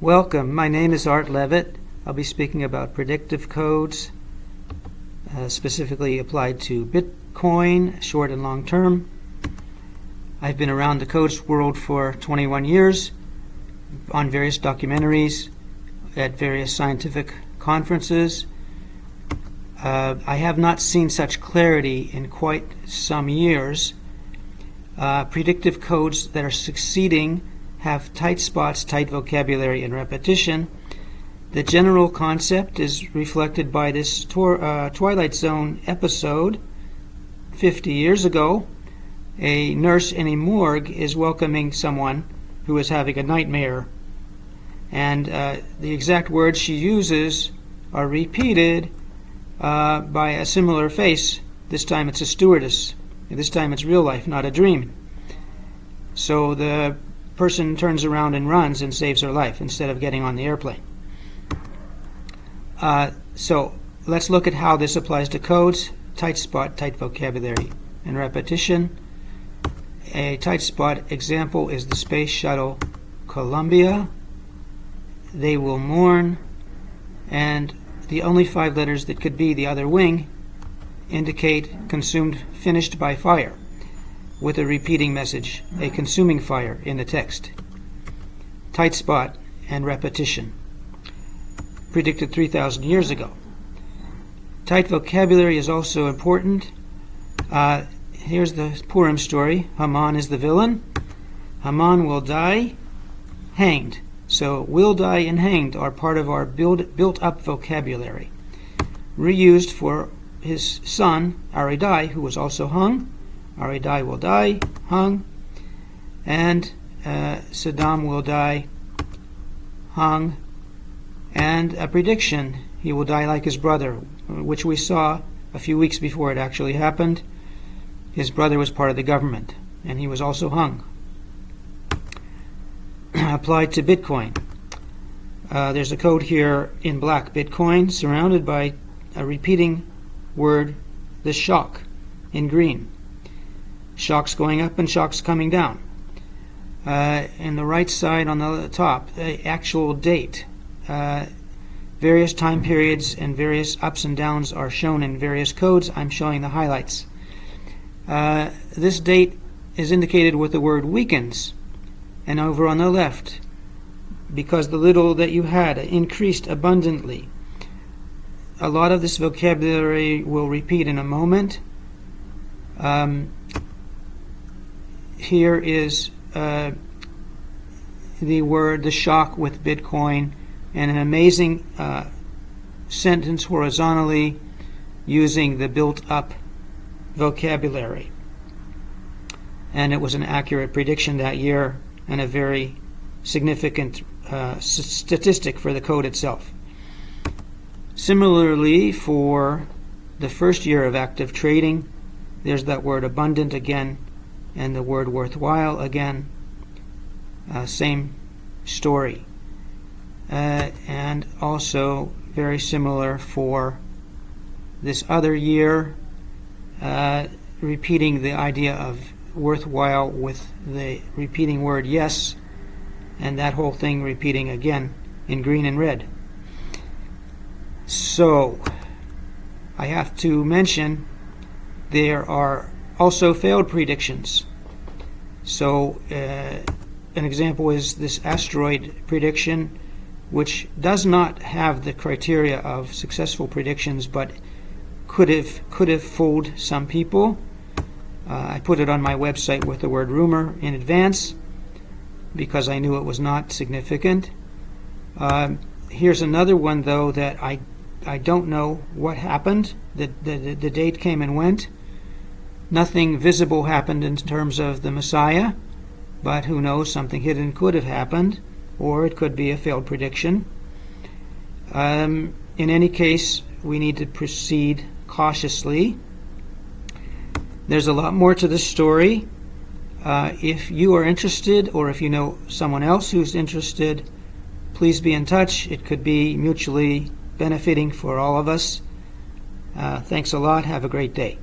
Welcome. My name is Art Levitt. I'll be speaking about predictive codes, specifically applied to Bitcoin, short and long term. I've been around the codes world for 21 years on various documentaries, at various scientific conferences. I have not seen such clarity in quite some years. Predictive codes that are succeeding have tight spots, tight vocabulary, and repetition. The general concept is reflected by this Twilight Zone episode 50 years ago. A nurse in a morgue is welcoming someone who is having a nightmare, and the exact words she uses are repeated by a similar face. This time it's a stewardess, and this time it's real life, not a dream. So the person turns around and runs and saves her life instead of getting on the airplane. So let's look at how this applies to codes. Tight spot, tight vocabulary, and repetition. A tight spot example is the Space Shuttle Columbia. They will mourn, and the only 5 letters that could be the other wing indicate consumed, finished by fire, with a repeating message, a consuming fire, in the text. Tight spot and repetition. Predicted 3,000 years ago. Tight vocabulary is also important. Here's the Purim story. Haman is the villain. Haman will die, hanged. So will die and hanged are part of our built-up vocabulary, reused for his son, Aridai, who was also hung. Aridai will die, hung, and Saddam will die, hung, and a prediction, he will die like his brother, which we saw a few weeks before it actually happened. His brother was part of the government, and he was also hung. Applied to Bitcoin. There's a code here in black, Bitcoin, surrounded by a repeating word, the shock, in green. Shocks going up and shocks coming down. In the right side on the top, the actual date. Various time periods and various ups and downs are shown in various codes. I'm showing the highlights. This date is indicated with the word weakens, and over on the left, because the little that you had increased abundantly. A lot of this vocabulary will repeat in a moment. Here is the word, the shock with Bitcoin, and an amazing sentence horizontally using the built-up vocabulary. And it was an accurate prediction that year and a very significant statistic for the code itself. Similarly, for the first year of active trading, there's that word abundant again, and the word worthwhile again. Same story. And also very similar for this other year, repeating the idea of worthwhile with the repeating word yes, and that whole thing repeating again in green and red. So I have to mention there are also failed predictions. So an example is this asteroid prediction, which does not have the criteria of successful predictions, but could have fooled some people. I put it on my website with the word rumor in advance because I knew it was not significant. Here's another one, though, that I don't know what happened. The date came and went. Nothing visible happened in terms of the Messiah, but who knows, something hidden could have happened, or it could be a failed prediction. In any case, we need to proceed cautiously. There's a lot more to this story. If you are interested, or if you know someone else who's interested, please be in touch. It could be mutually benefiting for all of us. Thanks a lot. Have a great day.